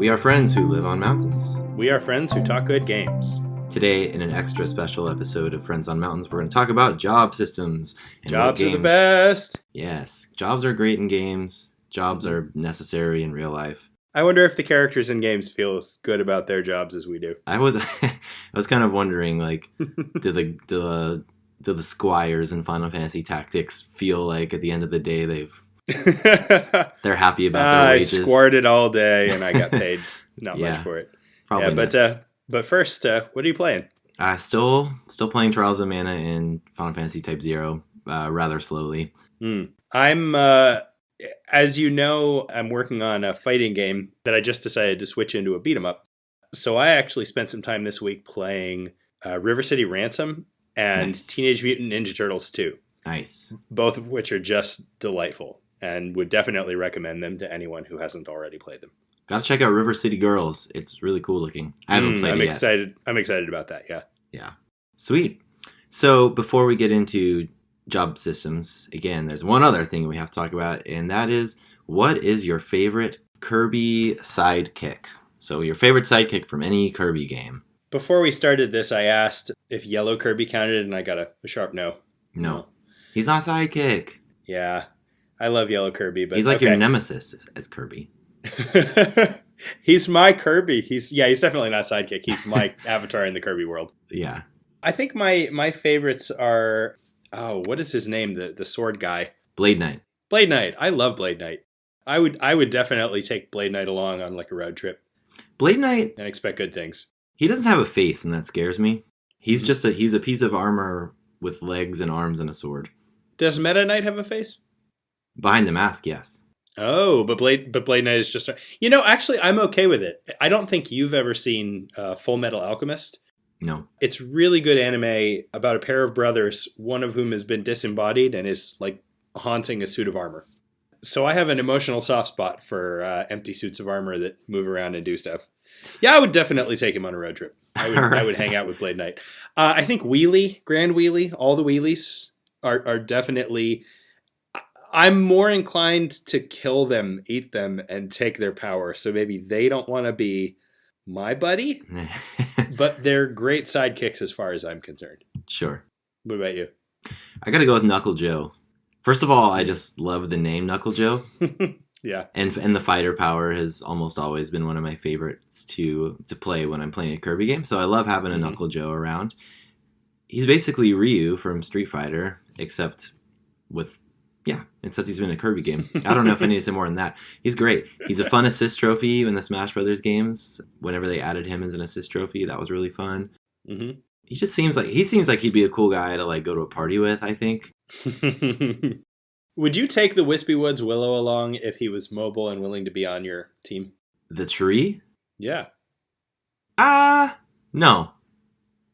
We are friends who live on mountains. We are friends who talk good games. Today, in an extra special episode of Friends on Mountains, we're going to talk about job systems. And Jobs are the best. Yes, jobs are great in games. Jobs are necessary in real life. I wonder if the characters in games feel as good about their jobs as we do. I was kind of wondering, like, do the squires in Final Fantasy Tactics feel like at the end of the day they're happy about their wages? I squirted all day and I got paid not much for it. Probably but first, what are you playing? Still playing Trials of Mana in Final Fantasy Type 0, rather slowly. I'm, as you know, I'm working on a fighting game that I just decided to switch into a beat 'em up. So I actually spent some time this week playing River City Ransom and Teenage Mutant Ninja Turtles 2. Nice. Both of which are just delightful and would definitely recommend them to anyone who hasn't already played them. Gotta check out River City Girls. It's really cool looking. I haven't played it yet. I'm excited about that, yeah. Yeah. Sweet. So before we get into job systems, again, there's one other thing we have to talk about, and that is, what is your favorite Kirby sidekick? So your favorite sidekick from any Kirby game. Before we started this, I asked if Yellow Kirby counted, and I got a sharp no. No. He's not a sidekick. Yeah. I love Yellow Kirby, but he's like your nemesis as Kirby. He's my Kirby. He's definitely not sidekick. He's my avatar in the Kirby world. Yeah. I think my favorites are, what is his name? The sword guy. Blade Knight. Blade Knight. I love Blade Knight. I would definitely take Blade Knight along on like a road trip. Blade Knight, and expect good things. He doesn't have a face, and that scares me. He's just he's a piece of armor with legs and arms and a sword. Does Meta Knight have a face? Behind the mask, yes. Oh, but Blade Knight is just... actually, I'm okay with it. I don't think you've ever seen Full Metal Alchemist. No. It's really good anime about a pair of brothers, one of whom has been disembodied and is like haunting a suit of armor. So I have an emotional soft spot for empty suits of armor that move around and do stuff. Yeah, I would definitely take him on a road trip. I would hang out with Blade Knight. I think Grand Wheelie, all the Wheelies are definitely... I'm more inclined to kill them, eat them, and take their power. So maybe they don't want to be my buddy, but they're great sidekicks as far as I'm concerned. Sure. What about you? I got to go with Knuckle Joe. First of all, I just love the name Knuckle Joe. Yeah. And the fighter power has almost always been one of my favorites to play when I'm playing a Kirby game. So I love having a Knuckle Joe around. He's basically Ryu from Street Fighter, except he's been in a Kirby game. I don't know if I need to say more than that. He's great. He's a fun assist trophy in the Smash Brothers games. Whenever they added him as an assist trophy, that was really fun. Mm-hmm. He seems like he'd be a cool guy to like go to a party with, I think. Would you take the Wispy Woods Willow along if he was mobile and willing to be on your team? The tree? Yeah. No.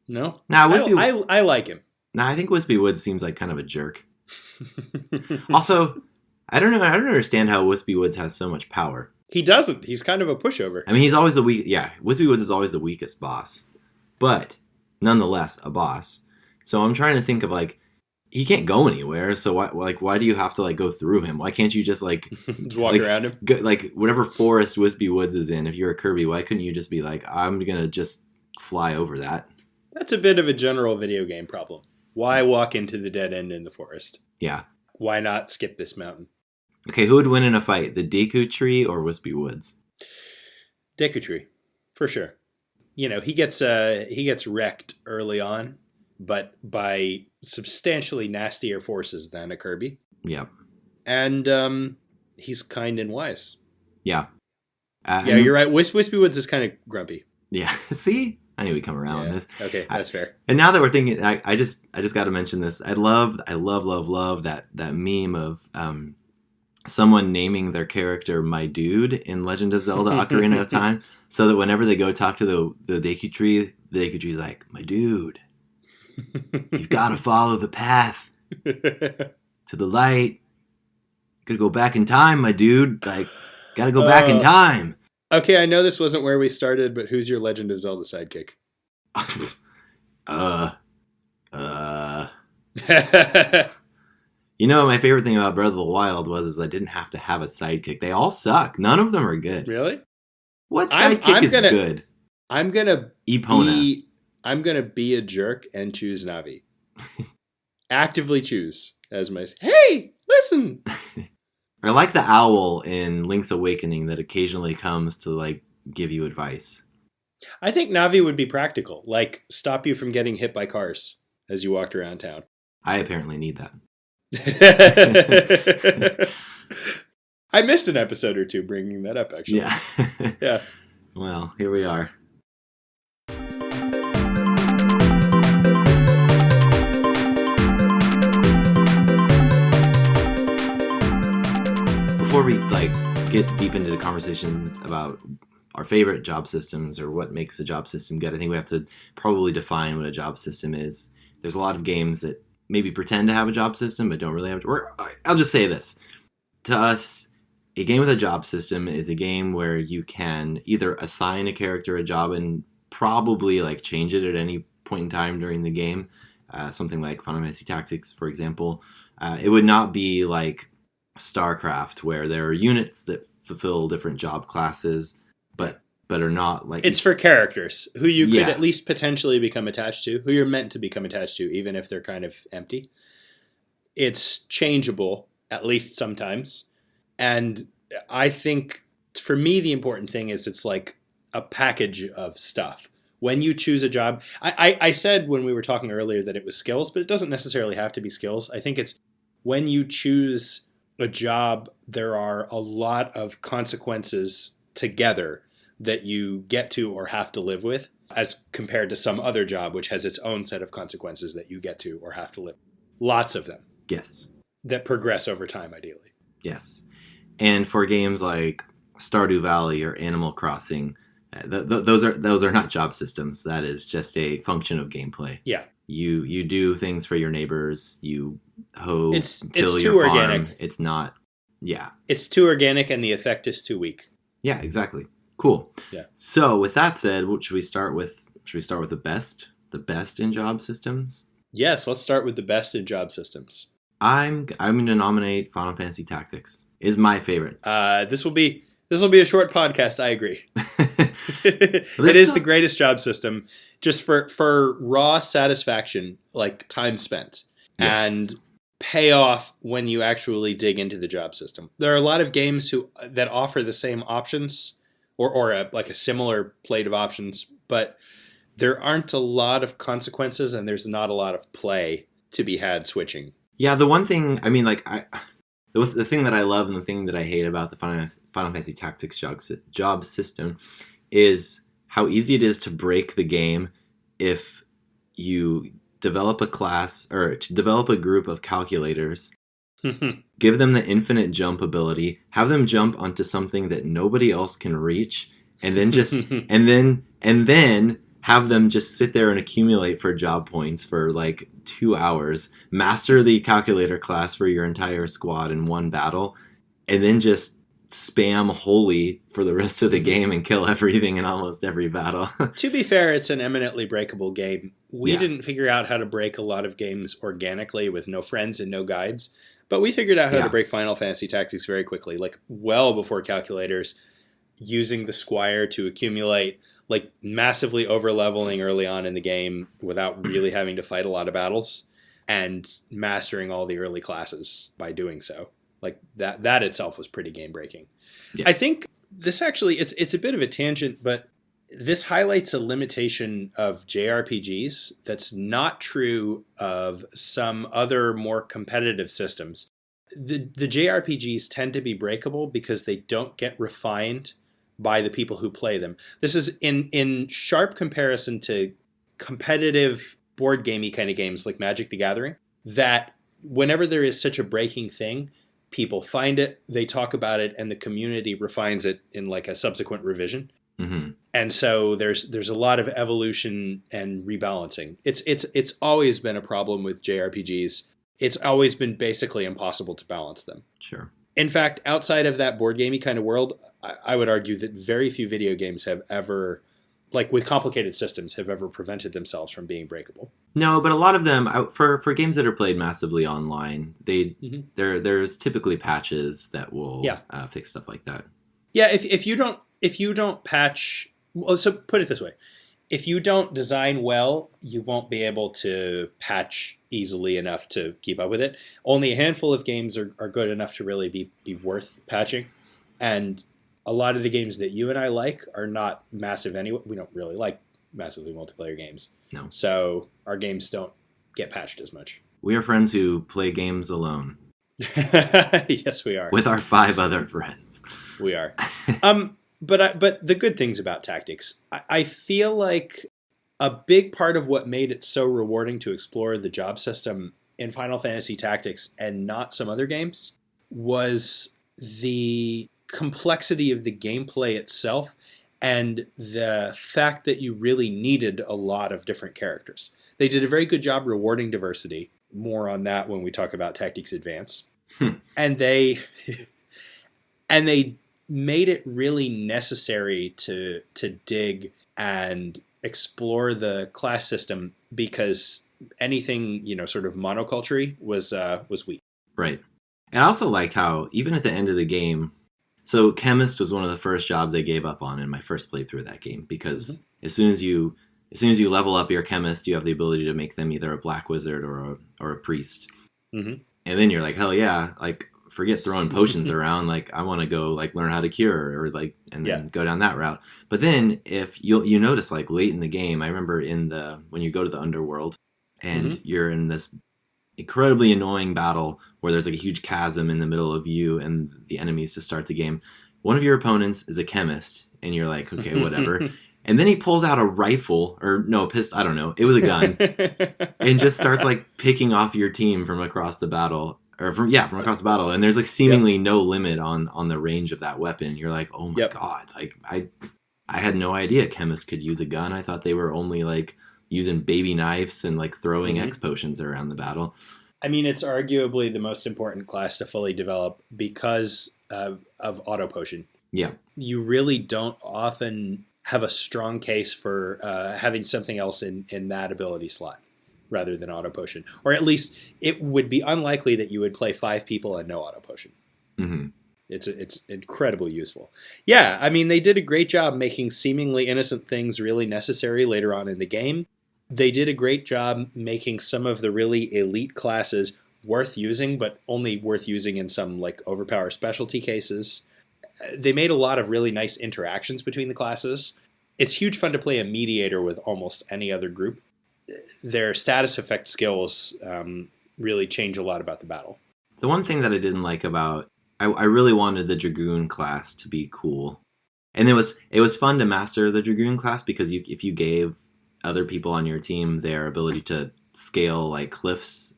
No? Nah, I like him. Nah, I think Wispy Woods seems like kind of a jerk. Also, I don't understand how Wispy Woods has so much power. He doesn't. He's kind of a pushover. I mean, he's always the weak. Yeah, Wispy Woods is always the weakest boss, but nonetheless a boss. So I'm trying to think of like, he can't go anywhere. So why do you have to like go through him? Why can't you just like just walk around him? Like whatever forest Wispy Woods is in, if you're a Kirby, why couldn't you just be like, I'm gonna just fly over that? That's a bit of a general video game problem. Why walk into the dead end in the forest? Yeah. Why not skip this mountain? Okay, who would win in a fight, the Deku Tree or Wispy Woods? Deku Tree, for sure. He gets wrecked early on, but by substantially nastier forces than a Kirby. Yep. And he's kind and wise. Yeah. You're right. Wispy Woods is kind of grumpy. Yeah. See? I knew we'd come around on this. Okay, that's fair. And now that we're thinking, I just got to mention this. I love that meme of someone naming their character My Dude in Legend of Zelda Ocarina of Time, so that whenever they go talk to the Deku Tree, the Deku Tree's like, my dude, you've got to follow the path to the light. Gotta go back in time, my dude. Like, gotta go back in time. Okay, I know this wasn't where we started, but who's your Legend of Zelda sidekick? My favorite thing about Breath of the Wild was I didn't have to have a sidekick. They all suck. None of them are good. Really? What I'm sidekick is gonna good? I'm gonna Epona. I'm gonna be a jerk and choose Navi. Actively choose as my hey, listen. I like the owl in Link's Awakening that occasionally comes to like give you advice. I think Navi would be practical, like stop you from getting hit by cars as you walked around town. I apparently need that. I missed an episode or two bringing that up, actually. Yeah. Yeah. Well, here we are. Before we get deep into the conversations about our favorite job systems or what makes a job system good, I think we have to probably define what a job system is. There's a lot of games that maybe pretend to have a job system but don't really have or I'll just say this. To us, a game with a job system is a game where you can either assign a character a job and probably like change it at any point in time during the game. Something like Final Fantasy Tactics, for example. It would not be like StarCraft, where there are units that fulfill different job classes, but are not like... It's for characters who you could at least potentially become attached to, who you're meant to become attached to, even if they're kind of empty. It's changeable, at least sometimes. And I think, for me, the important thing is it's like a package of stuff. When you choose a job, I said when we were talking earlier that it was skills, but it doesn't necessarily have to be skills. I think it's when you choose a job, there are a lot of consequences together that you get to or have to live with, as compared to some other job which has its own set of consequences that you get to or have to live. Lots of them. Yes. That progress over time, ideally. Yes. And for games like Stardew Valley or Animal Crossing, those are not job systems. That is just a function of gameplay. Yeah. You do things for your neighbors. You till it's your too farm. Organic. It's not. Yeah. It's too organic, and the effect is too weak. Yeah. Exactly. Cool. Yeah. So with that said, what should we start with? Should we start with the best? The best in job systems? Yes. Let's start with the best in job systems. I'm going to nominate Final Fantasy Tactics. Is my favorite. This will be a short podcast. I agree. It is the greatest job system, just for raw satisfaction, like time spent, and payoff when you actually dig into the job system. There are a lot of games that offer the same options or a similar plate of options, but there aren't a lot of consequences and there's not a lot of play to be had switching. Yeah, the one thing, I mean, the thing that I love and the thing that I hate about the Final Fantasy Tactics job system is how easy it is to break the game if you develop a class or to develop a group of calculators, give them the infinite jump ability, have them jump onto something that nobody else can reach, and then just and then have them just sit there and accumulate for job points for like 2 hours, master the calculator class for your entire squad in one battle, and then just spam holy for the rest of the game and kill everything in almost every battle. To be fair, it's an eminently breakable game. We didn't figure out how to break a lot of games organically with no friends and no guides, but we figured out how to break Final Fantasy Tactics very quickly, like well before calculators, using the Squire to accumulate, like massively over-leveling early on in the game without really having to fight a lot of battles, and mastering all the early classes by doing so. Like that itself was pretty game-breaking. Yeah. I think this actually, it's a bit of a tangent, but this highlights a limitation of JRPGs that's not true of some other more competitive systems. The JRPGs tend to be breakable because they don't get refined by the people who play them. This is in sharp comparison to competitive board gamey kind of games like Magic the Gathering, that whenever there is such a breaking thing, people find it, they talk about it, and the community refines it in like a subsequent revision. Mm-hmm. And so there's a lot of evolution and rebalancing. It's always been a problem with JRPGs. It's always been basically impossible to balance them. Sure. In fact, outside of that board gamey kind of world, I would argue that very few video games have ever, like with complicated systems, have ever prevented themselves from being breakable. No, but a lot of them, for games that are played massively online, there's typically patches that will fix stuff like that. Yeah, if you don't if you don't patch, well, so put it this way. If you don't design well, you won't be able to patch easily enough to keep up with it. Only a handful of games are good enough to really be worth patching. And a lot of the games that you and I like are not massive anyway. We don't really like massively multiplayer games. No. So our games don't get patched as much. We are friends who play games alone. Yes, we are. With our 5 other friends. We are. But the good things about Tactics, I feel like a big part of what made it so rewarding to explore the job system in Final Fantasy Tactics and not some other games was the complexity of the gameplay itself and the fact that you really needed a lot of different characters. They did a very good job rewarding diversity. More on that when we talk about Tactics Advance. And they made it really necessary to dig and explore the class system because anything, sort of monoculture was weak. Right. And I also liked how, even at the end of the game, so Chemist was one of the first jobs I gave up on in my first playthrough of that game, because as soon as you level up your Chemist, you have the ability to make them either a Black Wizard or a Priest. And then you're like, hell yeah, like, forget throwing potions around. Like, I want to go learn how to cure or then go down that route. But then if you notice late in the game, I remember when you go to the underworld and you're in this incredibly annoying battle where there's a huge chasm in the middle of you and the enemies to start the game. One of your opponents is a chemist and you're like, okay, whatever. And then he pulls out a rifle or no, pistol. I don't know. It was a gun and just starts picking off your team from across the battle. From across the battle, and there's seemingly no limit on the range of that weapon. You're like, oh my god! I had no idea chemists could use a gun. I thought they were only using baby knives and throwing X potions around the battle. I mean, it's arguably the most important class to fully develop because of auto potion. Yeah, you really don't often have a strong case for having something else in that ability slot rather than auto potion. Or at least it would be unlikely that you would play 5 people and no auto potion. It's incredibly useful. Yeah, I mean, they did a great job making seemingly innocent things really necessary later on in the game. They did a great job making some of the really elite classes worth using, but only worth using in some overpower specialty cases. They made a lot of really nice interactions between the classes. It's huge fun to play a mediator with almost any other group. Their status effect skills really change a lot about the battle. The one thing that I didn't like about... I really wanted the Dragoon class to be cool. And it was fun to master the Dragoon class because if you gave other people on your team their ability to scale cliffs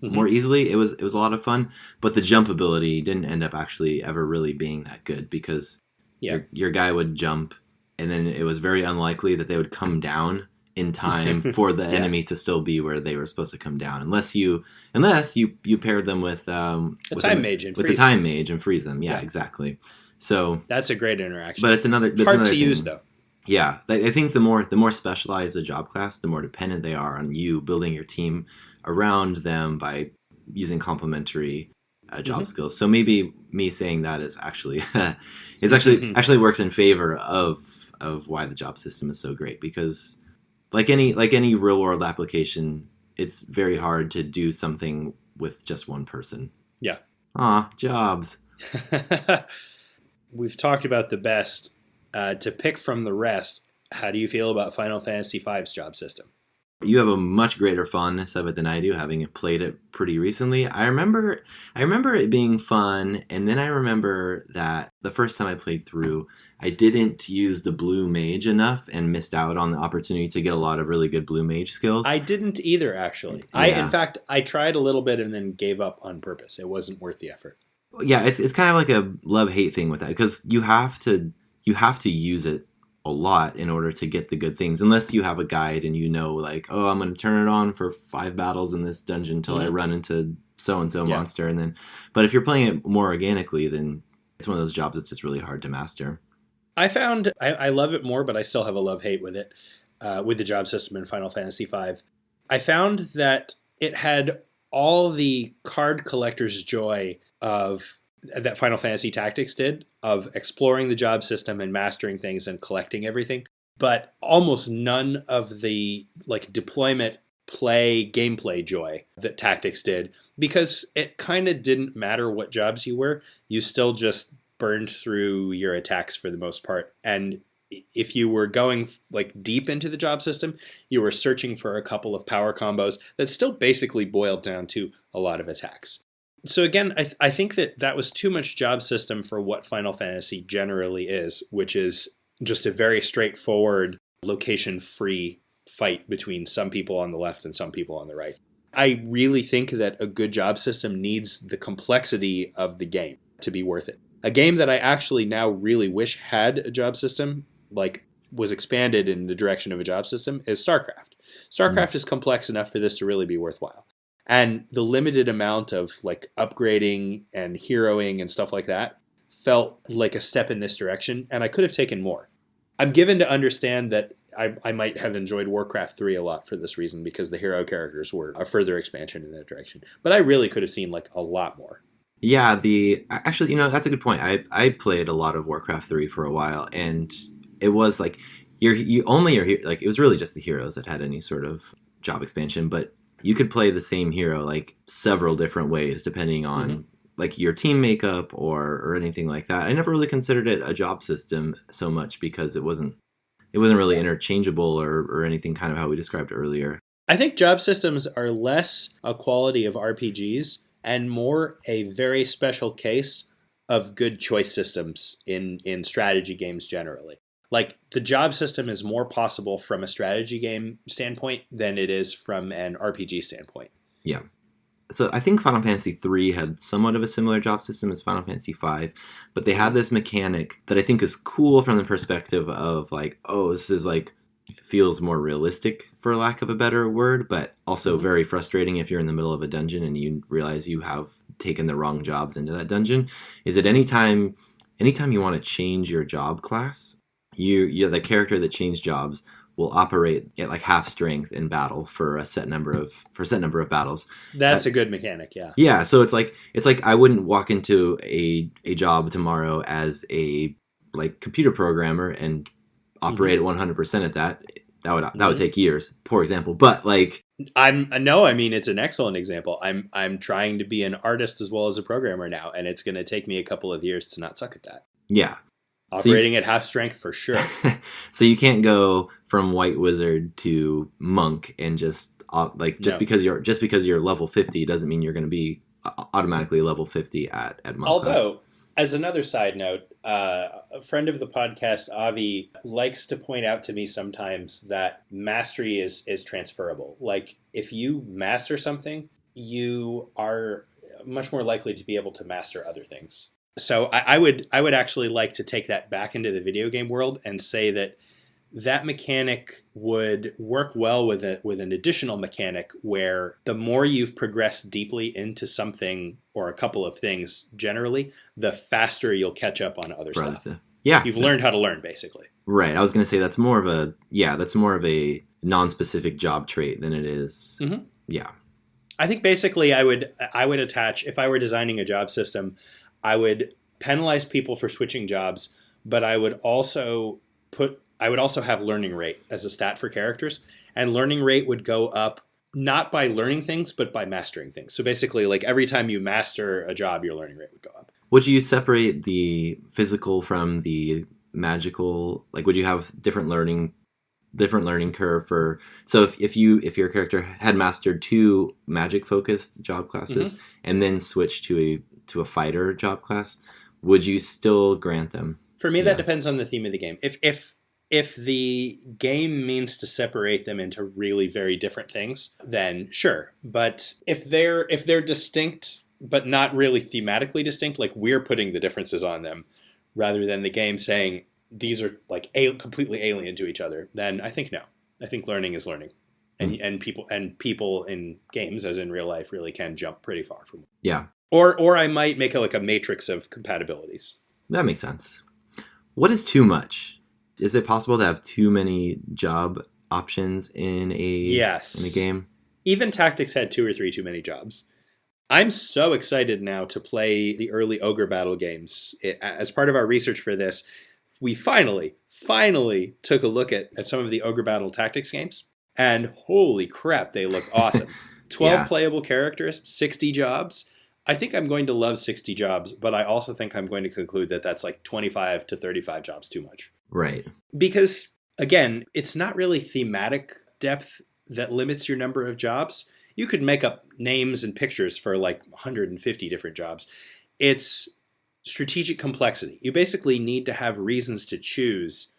more easily, it was a lot of fun. But the jump ability didn't end up actually ever really being that good because your guy would jump and then it was very unlikely that they would come down in time for the enemy to still be where they were supposed to come down, unless you paired them with the time mage and freeze them. Yeah, exactly. So that's a great interaction. But it's hard to thing. Use though. Yeah, I think the more specialized the job class, the more dependent they are on you building your team around them by using complementary job skills. So maybe me saying that is actually actually works in favor of why the job system is so great, because like any real world application, it's very hard to do something with just one person. Yeah. Jobs. We've talked about the best. To pick from the rest, how do you feel about Final Fantasy V's job system? You have a much greater fondness of it than I do, having played it pretty recently. I remember it being fun, and then I remember that the first time I played through, I didn't use the blue mage enough and missed out on the opportunity to get a lot of really good blue mage skills. I didn't either, actually. Yeah. In fact, I tried a little bit and then gave up on purpose. It wasn't worth the effort. Yeah, it's kind of like a love-hate thing with that, because you have to use it a lot in order to get the good things, unless you have a guide and I'm going to turn it on for 5 battles in this dungeon until I run into so-and-so monster. And then, but if you're playing it more organically, then it's one of those jobs that's just really hard to master. I found I love it more, but I still have a love-hate with it, with the job system in Final Fantasy V. I found that it had all the card collector's joy of that Final Fantasy Tactics did of exploring the job system and mastering things and collecting everything, but almost none of the like deployment gameplay joy that Tactics did, because it kind of didn't matter what jobs you were. You still just burned through your attacks for the most part. And if you were going like deep into the job system, you were searching for a couple of power combos that still basically boiled down to a lot of attacks. So again, I think that was too much job system for what Final Fantasy generally is, which is just a very straightforward location-free fight between some people on the left and some people on the right. I really think that a good job system needs the complexity of the game to be worth it. A game that I actually now really wish had a job system, like was expanded in the direction of a job system, is StarCraft. StarCraft is complex enough for this to really be worthwhile. And the limited amount of like upgrading and heroing and stuff like that felt like a step in this direction, and I could have taken more. I'm given to understand that I might have enjoyed Warcraft 3 a lot for this reason, because the hero characters were a further expansion in that direction. But I really could have seen like a lot more. Yeah, actually, that's a good point. I played a lot of Warcraft 3 for a while, and it was like it was really just the heroes that had any sort of job expansion, but you could play the same hero like several different ways depending on like your team makeup or anything like that. I never really considered it a job system so much because it wasn't really interchangeable or anything, kind of how we described earlier. I think job systems are less a quality of RPGs and more a very special case of good choice systems in strategy games generally. Like, the job system is more possible from a strategy game standpoint than it is from an RPG standpoint. Yeah. So I think Final Fantasy III had somewhat of a similar job system as Final Fantasy V, but they had this mechanic that I think is cool from the perspective of like, oh, this is like, feels more realistic, for lack of a better word, but also very frustrating if you're in the middle of a dungeon and you realize you have taken the wrong jobs into that dungeon. Is that anytime you want to change your job class, you're the character that changed jobs will operate at like half strength in battle for a set number of battles. That's a good mechanic, yeah. Yeah, so it's like I wouldn't walk into a job tomorrow as a like computer programmer and operate at 100% at that. That would take years. Poor example, but like I mean it's an excellent example. I'm trying to be an artist as well as a programmer now, and it's going to take me a couple of years to not suck at that. Yeah. Operating at half strength for sure. So you can't go from white wizard to monk and just because you're level 50 doesn't mean you're going to be automatically level 50 at monk. Although, class. As another side note, a friend of the podcast, Avi, likes to point out to me sometimes that mastery is transferable. Like, if you master something, you are much more likely to be able to master other things. So I would actually like to take that back into the video game world and say that mechanic would work well with an additional mechanic where the more you've progressed deeply into something or a couple of things generally, the faster you'll catch up on other stuff. Yeah. You've learned how to learn, basically. Right. I was going to say that's more of a non-specific job trait than it is. Mm-hmm. Yeah. I think basically I would attach, if I were designing a job system, I would penalize people for switching jobs, but I would also have learning rate as a stat for characters, and learning rate would go up not by learning things, but by mastering things. So basically, like every time you master a job, your learning rate would go up. Would you separate the physical from the magical? Like, would you have different learning curve for? So if your character had mastered 2 magic focused job classes and then switched to a fighter job class, would you still grant them? For me, that depends on the theme of the game. If the game means to separate them into really very different things, then sure. But if they're distinct but not really thematically distinct, like we're putting the differences on them rather than the game saying these are like completely alien to each other, then I think no. I think learning is learning. And people in games, as in real life, really can jump pretty far from it. Yeah. Or I might make a matrix of compatibilities. That makes sense. What is too much? Is it possible to have too many job options in a game? Even Tactics had 2 or 3 too many jobs. I'm so excited now to play the early Ogre Battle games. As part of our research for this, we finally took a look at some of the Ogre Battle Tactics games. And holy crap, they look awesome. 12 Yeah. playable characters, 60 jobs. I think I'm going to love 60 jobs, but I also think I'm going to conclude that that's like 25 to 35 jobs too much. Right. Because, again, it's not really thematic depth that limits your number of jobs. You could make up names and pictures for like 150 different jobs. It's strategic complexity. You basically need to have reasons to choose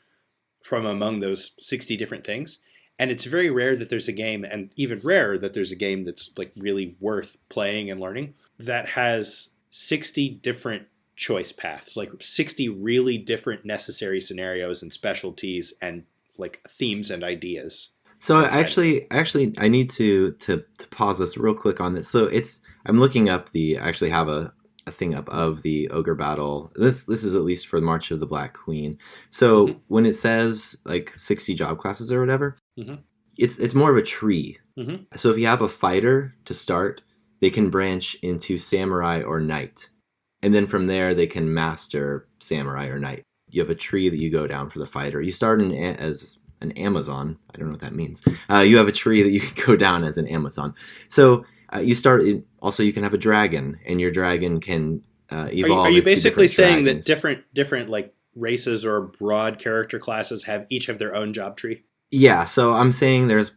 from among those 60 different things. And it's very rare that there's a game, and even rarer that there's a game that's like really worth playing and learning, that has 60 different choice paths, like 60 really different necessary scenarios and specialties and like themes and ideas. So actually, I need to pause this real quick on this. So I'm looking up I actually have a thing up of the Ogre Battle. This is at least for March of the Black Queen. So when it says like 60 job classes or whatever, it's more of a tree. So if you have a fighter to start, they can branch into samurai or knight. And then from there, they can master samurai or knight. You have a tree that you go down for the fighter. You start as an Amazon. I don't know what that means. You have a tree that you can go down as an Amazon. So you start. Also, you can have a dragon, and your dragon can evolve. Are you basically saying dragons. that different like races or broad character classes each have their own job tree? Yeah. So I'm saying there's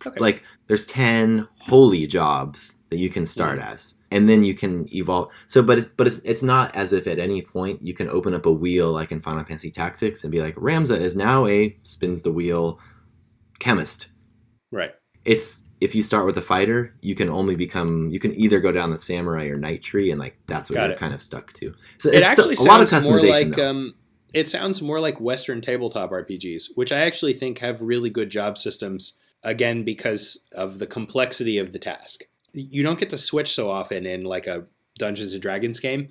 10 holy jobs that you can start as, and then you can evolve. So, but it's not as if at any point you can open up a wheel like in Final Fantasy Tactics and be like, Ramza is now spins the wheel chemist. Right. It's if you start with a fighter, you can either go down the samurai or knight tree, and like that's what you're kind of stuck to. So it actually a lot of sounds more customization. like it sounds more like Western tabletop RPGs, which I actually think have really good job systems. Again, because of the complexity of the task, you don't get to switch so often in like a Dungeons and Dragons game,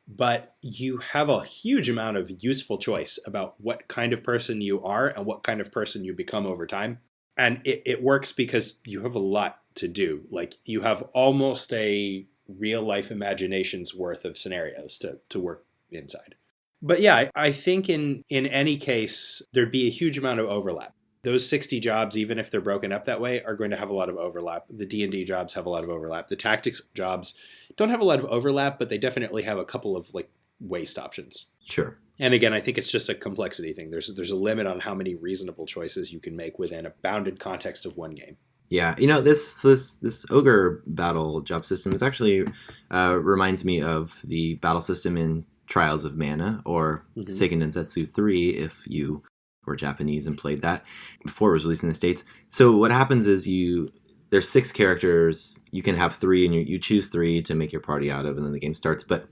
but you have a huge amount of useful choice about what kind of person you are and what kind of person you become over time. And it works because you have a lot to do. Like you have almost a real life imagination's worth of scenarios to work inside. But yeah, I think in any case, there'd be a huge amount of overlap. Those 60 jobs, even if they're broken up that way, are going to have a lot of overlap. The D&D jobs have a lot of overlap. The tactics jobs don't have a lot of overlap, but they definitely have a couple of like waste options. Sure. And again, I think it's just a complexity thing. There's a limit on how many reasonable choices you can make within a bounded context of one game. Yeah, this Ogre Battle job system is actually reminds me of the battle system in Trials of Mana or Seiken Densetsu 3 if you were Japanese and played that before it was released in the States. So what happens is there's 6 characters, you can have 3 and you choose 3 to make your party out of, and then the game starts, but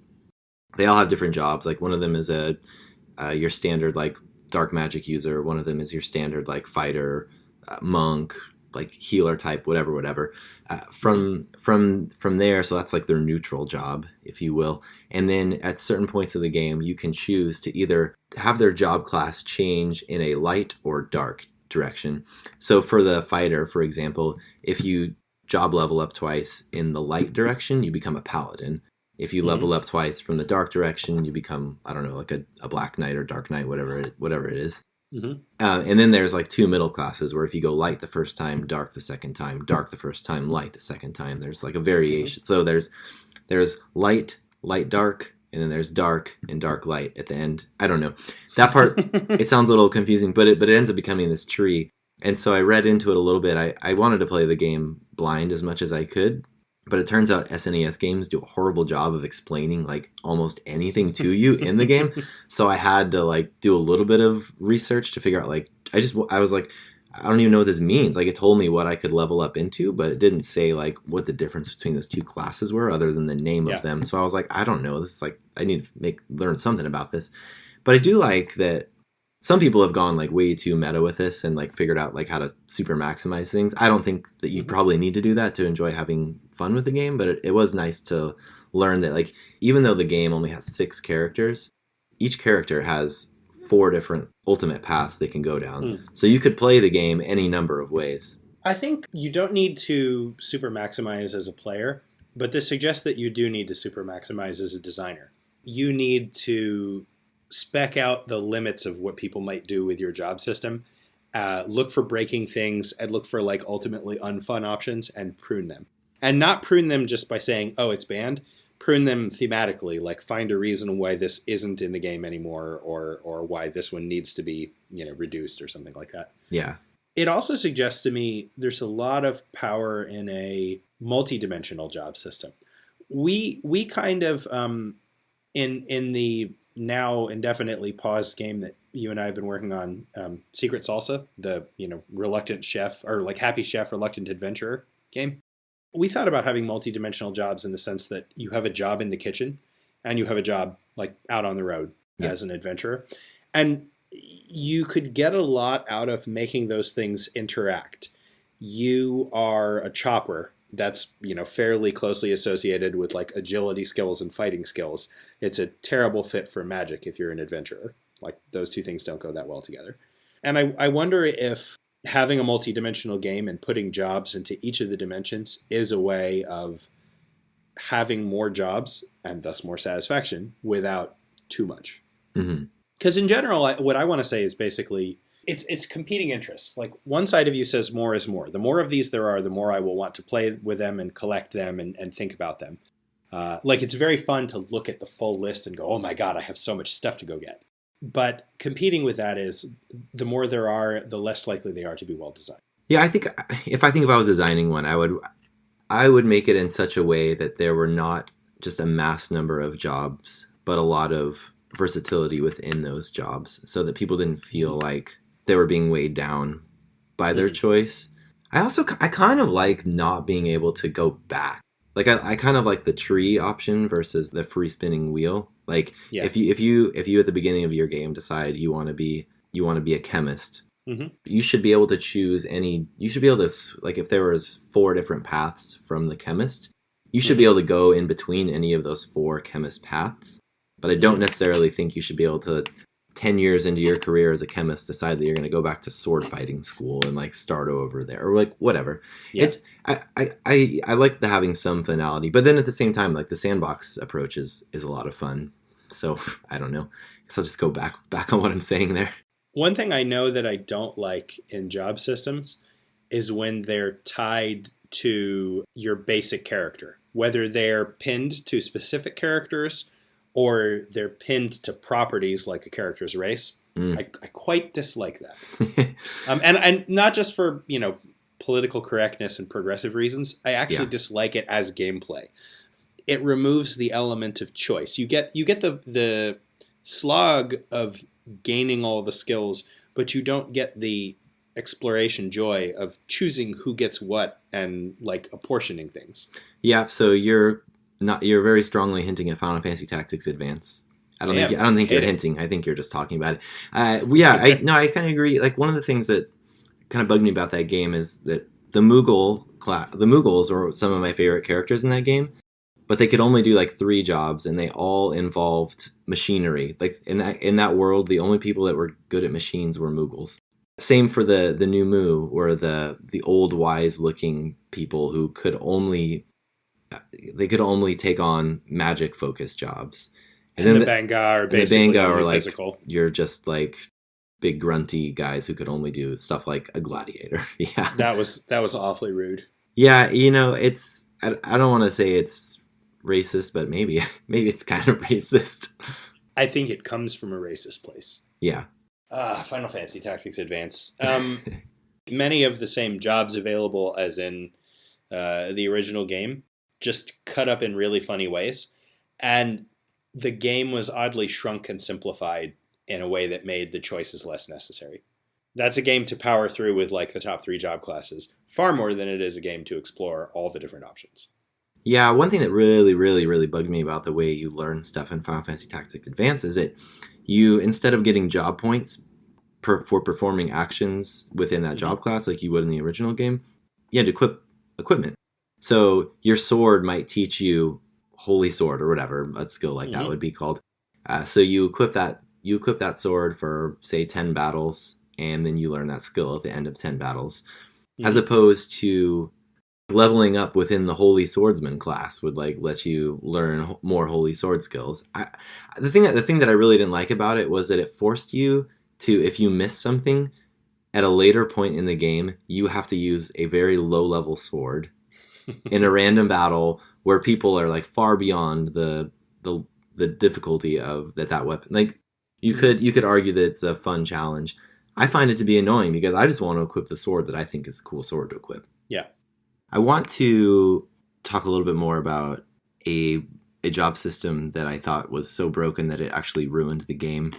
they all have different jobs. Like one of them is your standard like dark magic user, one of them is your standard like fighter, monk, like healer type, whatever. From there, so that's like their neutral job, if you will. And then at certain points of the game, you can choose to either have their job class change in a light or dark direction. So for the fighter, for example, if you job level up twice in the light direction, you become a paladin. If you level up twice from the dark direction, you become, I don't know, like a black knight or dark knight, whatever it is. And then there's like 2 middle classes where if you go light the first time, dark the second time, dark the first time, light the second time, there's like a variation. So there's light, dark, and then there's dark and dark light at the end. I don't know. That part, it sounds a little confusing, but it ends up becoming this tree. And so I read into it a little bit. I wanted to play the game blind as much as I could, but it turns out SNES games do a horrible job of explaining like almost anything to you in the game. So I had to like do a little bit of research to figure out like, I was like, I don't even know what this means. Like it told me what I could level up into, but it didn't say like what the difference between those 2 classes were other than the name of them. So I was like, I don't know. This is like, I need to learn something about this. But I do like that some people have gone like way too meta with this and like figured out like how to super maximize things. I don't think that you probably need to do that to enjoy having fun with the game, but it was nice to learn that like even though the game only has 6 characters, each character has 4 different ultimate paths they can go down. So you could play the game any number of ways. I think you don't need to super maximize as a player. But this suggests that you do need to super maximize as a designer. You need to spec out the limits of what people might do with your job system. Look for breaking things and look for like ultimately unfun options and prune them. And not prune them just by saying, oh, it's banned. Prune them thematically, like find a reason why this isn't in the game anymore or why this one needs to be, reduced or something like that. Yeah. It also suggests to me there's a lot of power in a multi-dimensional job system. We kind of in the now indefinitely paused game that you and I have been working on, Secret Salsa, the reluctant chef or like happy chef, reluctant adventurer game. We thought about having multi-dimensional jobs in the sense that you have a job in the kitchen and you have a job like out on the road as an adventurer, and you could get a lot out of making those things interact. You are a chopper. That's, fairly closely associated with like agility skills and fighting skills. It's a terrible fit for magic if you're an adventurer. Like those two things don't go that well together. And I wonder if having a multi-dimensional game and putting jobs into each of the dimensions is a way of having more jobs and thus more satisfaction without too much. Mm-hmm. Because in general, what I want to say is basically it's competing interests. Like one side of you says more is more. The more of these there are, the more I will want to play with them and collect them and think about them. Like it's very fun to look at the full list and go, oh my God, I have so much stuff to go get. But competing with that is the more there are, the less likely they are to be well designed. Yeah, I think if I was designing one, I would make it in such a way that there were not just a mass number of jobs, but a lot of versatility within those jobs so that people didn't feel like they were being weighed down by their choice. I kind of like not being able to go back. Like I kind of like the tree option versus the free spinning wheel. Like if you at the beginning of your game decide you want to be a chemist, you should be able to choose you should be able to, like if there was 4 different paths from the chemist, you should be able to go in between any of those 4 chemist paths. But I don't necessarily think you should be able to 10 years into your career as a chemist decide that you're going to go back to sword fighting school and like start over there or like whatever. Yeah. I like the having some finality, but then at the same time, like the sandbox approach is a lot of fun. So I don't know. So I'll just go back on what I'm saying there. One thing I know that I don't like in job systems is when they're tied to your basic character, whether they're pinned to specific characters or they're pinned to properties like a character's race. I quite dislike that. And not just for, political correctness and progressive reasons. I actually dislike it as gameplay. It removes the element of choice. You get the slog of gaining all the skills, but you don't get the exploration joy of choosing who gets what and like apportioning things. Yeah, so you're very strongly hinting at Final Fantasy Tactics Advance. I don't think you're hinting. I think you're just talking about it. I kind of agree. Like one of the things that kind of bugged me about that game is that the Mughals were some of my favorite characters in that game, but they could only do like 3 jobs, and they all involved machinery. Like in that world, the only people that were good at machines were Mughals. Same for the New Mu, or the old wise looking people who could only take on magic focused jobs. And then the Banga are basically only like physical. You're just like big grunty guys who could only do stuff like a gladiator. Yeah. That was awfully rude. Yeah, it's I don't want to say it's racist, but maybe it's kind of racist. I think it comes from a racist place. Yeah. Final Fantasy Tactics Advance. Many of the same jobs available as in the original game, just cut up in really funny ways. And the game was oddly shrunk and simplified in a way that made the choices less necessary. That's a game to power through with like the top 3 job classes, far more than it is a game to explore all the different options. Yeah, one thing that really, really, really bugged me about the way you learn stuff in Final Fantasy Tactics Advance is that you, instead of getting job points for performing actions within that job class like you would in the original game, you had to equip equipment. So your sword might teach you Holy Sword or whatever a skill like that would be called. So you equip that sword for say 10 battles, and then you learn that skill at the end of 10 battles, as opposed to leveling up within the Holy Swordsman class would like let you learn more holy sword skills. The thing that I really didn't like about it was that it forced you to, if you miss something at a later point in the game, you have to use a very low level sword in a random battle where people are like far beyond the difficulty of that weapon. Like you could argue that it's a fun challenge. I find it to be annoying because I just want to equip the sword that I think is a cool sword to equip. Yeah. I want to talk a little bit more about a job system that I thought was so broken that it actually ruined the game.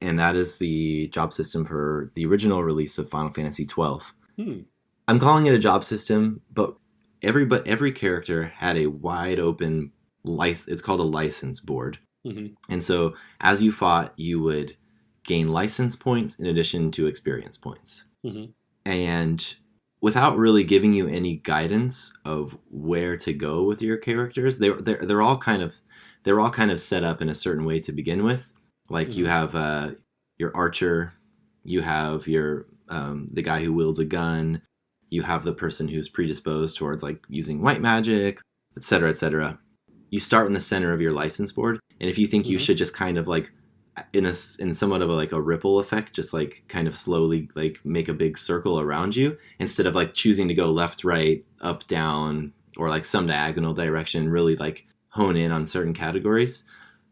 And that is the job system for the original release of Final Fantasy XII. I'm calling it a job system, but every character had a wide open license. It's called a license board. And so as you fought, you would gain license points in addition to experience points. And without really giving you any guidance of where to go with your characters, they're all kind of set up in a certain way to begin with. Like you have your archer, you have your the guy who wields a gun, you have the person who's predisposed towards like using white magic, etc., etc. You start in the center of your license board, and if you think you should just kind of like in somewhat of a ripple effect, just like kind of slowly like make a big circle around you instead of like choosing to go left, right, up, down, or like some diagonal direction, really like hone in on certain categories,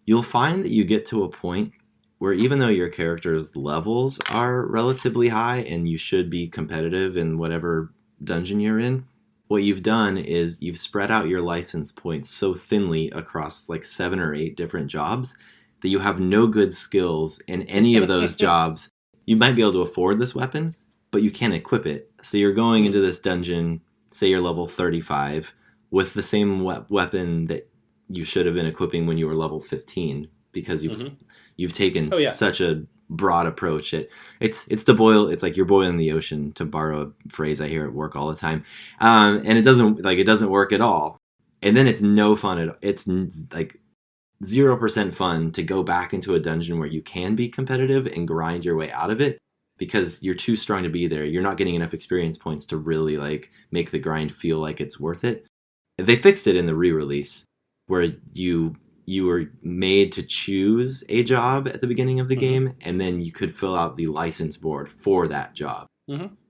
you'll find that you get to a point where even though your character's levels are relatively high and you should be competitive in whatever dungeon you're in, what you've done is you've spread out your license points so thinly across like 7 or 8 different jobs that you have no good skills in any of those jobs. You might be able to afford this weapon, but you can't equip it. So you're going into this dungeon, say you're level 35, with the same weapon that you should have been equipping when you were level 15, because you've taken such a broad approach. It's like you're boiling the ocean, to borrow a phrase I hear at work all the time. And it doesn't work at all. And then it's no fun at all. It's like 0% fun to go back into a dungeon where you can be competitive and grind your way out of it because you're too strong to be there. You're not getting enough experience points to really like make the grind feel like it's worth it. They fixed it in the re-release where you were made to choose a job at the beginning of the game, and then you could fill out the license board for that job.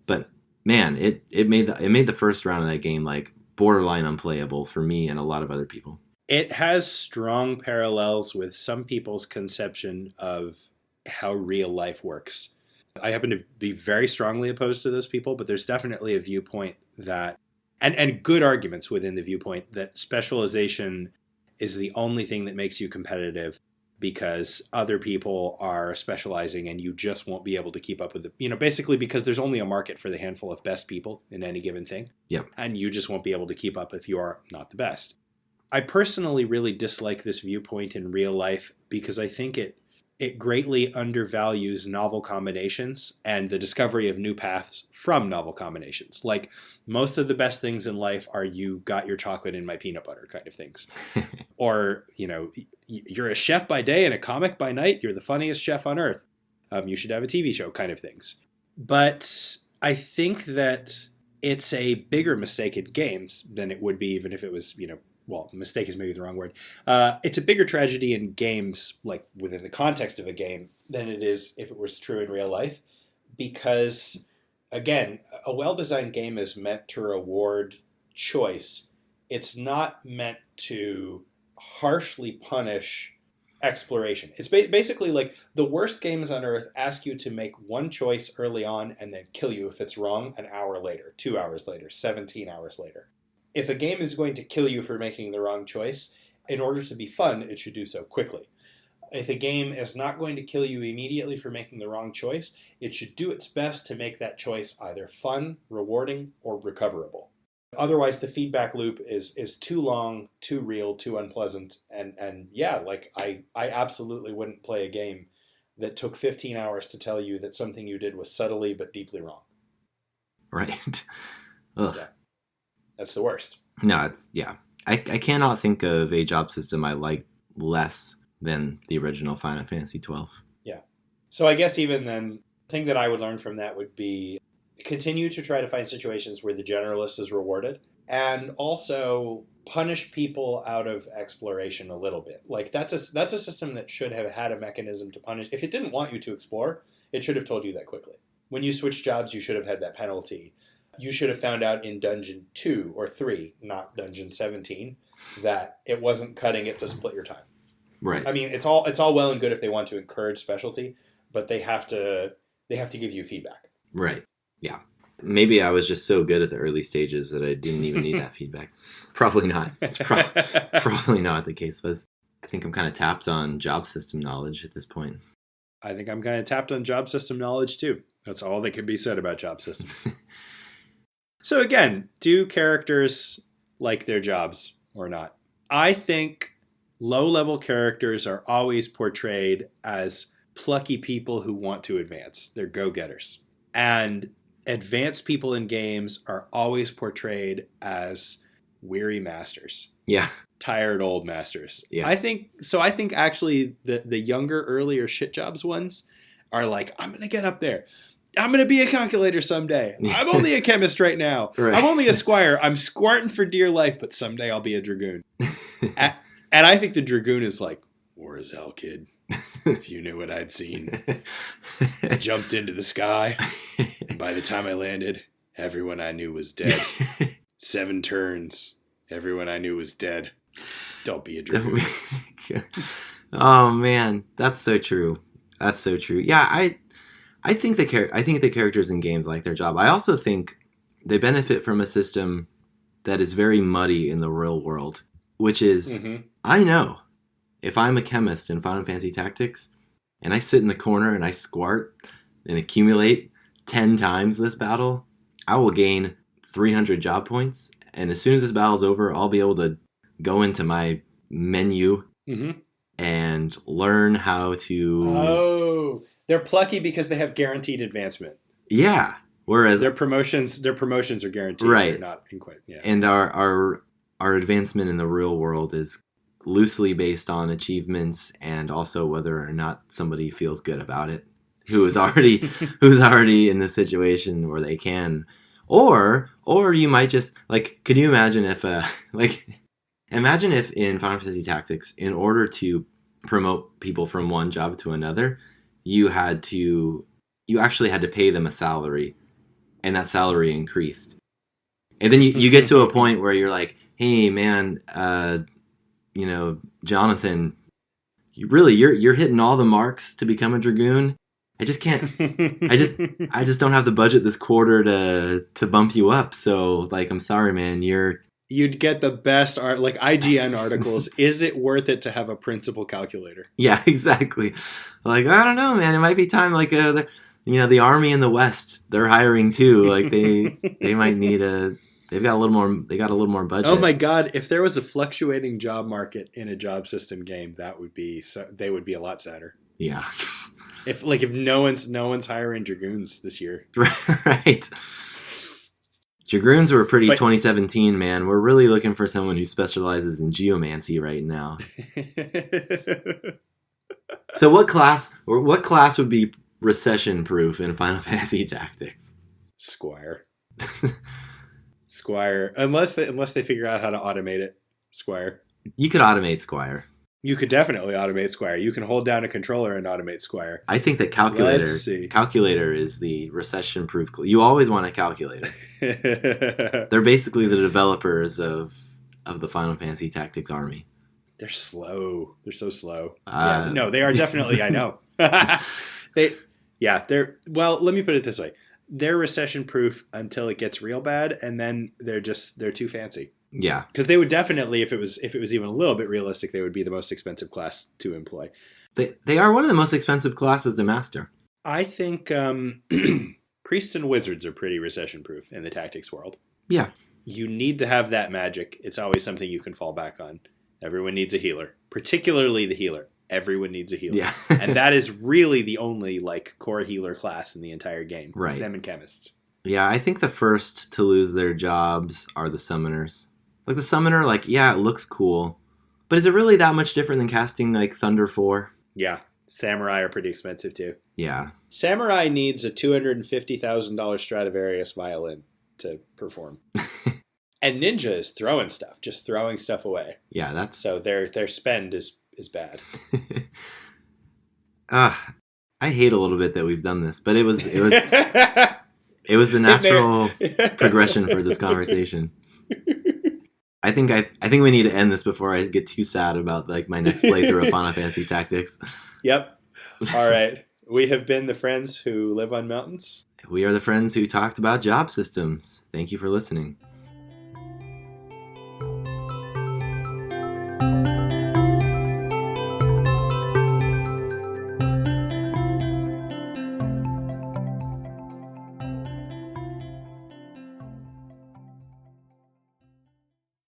But man, it made the first round of that game like borderline unplayable for me and a lot of other people. It has strong parallels with some people's conception of how real life works. I happen to be very strongly opposed to those people, but there's definitely a viewpoint that, and good arguments within the viewpoint, that specialization is the only thing that makes you competitive because other people are specializing and you just won't be able to keep up with it. Basically because there's only a market for the handful of best people in any given thing. Yep. And you just won't be able to keep up if you are not the best. I personally really dislike this viewpoint in real life because I think it greatly undervalues novel combinations and the discovery of new paths from novel combinations. Like most of the best things in life are you got your chocolate in my peanut butter kind of things. Or, you're a chef by day and a comic by night. You're the funniest chef on earth. You should have a TV show kind of things. But I think that it's a bigger mistake in games than it would be even if it was, well, mistake is maybe the wrong word. It's a bigger tragedy in games, like within the context of a game, than it is if it was true in real life. Because, again, a well-designed game is meant to reward choice. It's not meant to harshly punish exploration. It's basically like the worst games on earth ask you to make one choice early on and then kill you if it's wrong an hour later, 2 hours later, 17 hours later. If a game is going to kill you for making the wrong choice, in order to be fun, it should do so quickly. If a game is not going to kill you immediately for making the wrong choice, it should do its best to make that choice either fun, rewarding, or recoverable. Otherwise, the feedback loop is too long, too real, too unpleasant, and yeah, like I absolutely wouldn't play a game that took 15 hours to tell you that something you did was subtly but deeply wrong. Right. Ugh. Yeah. That's the worst. No, I cannot think of a job system I like less than the original Final Fantasy XII. Yeah. So I guess even then, the thing that I would learn from that would be continue to try to find situations where the generalist is rewarded. and also punish people out of exploration a little bit. Like that's a system that should have had a mechanism to punish. If it didn't want you to explore, it should have told you that quickly. When you switch jobs, you should have had that penalty. You should have found out in Dungeon 2 or 3, not Dungeon 17, that it wasn't cutting it to split your time. Right. I mean, it's all well and good if they want to encourage specialty, but they have to give you feedback. Right. Yeah. Maybe I was just so good at the early stages that I didn't even need that feedback. Probably not. It's probably not what the case was. I think I'm kind of tapped on job system knowledge at this point. I think I'm kind of tapped on job system knowledge too. That's all that can be said about job systems. So again, do characters like their jobs or not? I think low-level characters are always portrayed as plucky people who want to advance. They're go-getters. And advanced people in games are always portrayed as weary masters. Yeah. Tired old masters. Yeah. I think actually the younger, earlier shit jobs ones are like, I'm going to get up there. I'm going to be a calculator someday. I'm only a chemist right now. Right. I'm only a squire. I'm squarting for dear life, but someday I'll be a dragoon. And I think the dragoon is like, war is hell, kid. If you knew what I'd seen. I jumped into the sky, and by the time I landed, everyone I knew was dead. 7 turns, everyone I knew was dead. Don't be a dragoon. Oh man, that's so true. That's so true. Yeah, I think the characters in games like their job. I also think they benefit from a system that is very muddy in the real world, which is, I know if I'm a chemist in Final Fantasy Tactics and I sit in the corner and I squart and accumulate 10 times this battle, I will gain 300 job points. And as soon as this battle's over, I'll be able to go into my menu and learn how to... Oh, they're plucky because they have guaranteed advancement. Yeah. Whereas their promotions are guaranteed. Right. They're not in quite. Yeah. And our advancement in the real world is loosely based on achievements and also whether or not somebody feels good about it, who's already in the situation where they can, or you might just like, could you imagine if imagine if in Final Fantasy Tactics, in order to promote people from one job to another, you actually had to pay them a salary, and that salary increased. And then you get to a point where you're like, hey man, Jonathan, you're hitting all the marks to become a dragoon. I just can't. I just don't have the budget this quarter to bump you up. So like, I'm sorry, man. You'd get the best art, like IGN articles. Is it worth it to have a principal calculator? Yeah, exactly. Like, I don't know, man. It might be time. Like, the army in the West, they're hiring too. Like they might need They got a little more budget. Oh my God! If there was a fluctuating job market in a job system game, that would be they would be a lot sadder. Yeah. If no one's hiring dragoons this year. Right. Dragoons were pretty 2017, man. We're really looking for someone who specializes in geomancy right now. So what class would be recession proof in Final Fantasy Tactics? Squire. Squire. Unless they figure out how to automate it. Squire. You could automate Squire. You could definitely automate Squire. You can hold down a controller and automate Squire. I think that calculator is the recession-proof. You always want a calculator. They're basically the developers of the Final Fantasy Tactics army. They're slow. They're so slow. No, they are definitely. I know. Well, let me put it this way. They're recession-proof until it gets real bad, and then they're too fancy. Yeah, because they would definitely, if it was even a little bit realistic, they would be the most expensive class to employ. They are one of the most expensive classes to master. I think priests and wizards are pretty recession-proof in the tactics world. Yeah, you need to have that magic. It's always something you can fall back on. Everyone needs a healer, particularly the healer. Everyone needs a healer. Yeah. And that is really the only core healer class in the entire game. Right. It's them and chemists. Yeah, I think the first to lose their jobs are the summoners. Like the summoner, it looks cool. But is it really that much different than casting Thunder 4? Yeah. Samurai are pretty expensive too. Yeah. Samurai needs a $250,000 Stradivarius violin to perform. And Ninja is throwing stuff, just throwing stuff away. Yeah, that's so their spend is bad. I hate a little bit that we've done this, but it was the natural progression for this conversation. I think we need to end this before I get too sad about like my next playthrough of Final Fantasy Tactics. Yep. All right. We have been the friends who live on mountains. We are the friends who talked about job systems. Thank you for listening.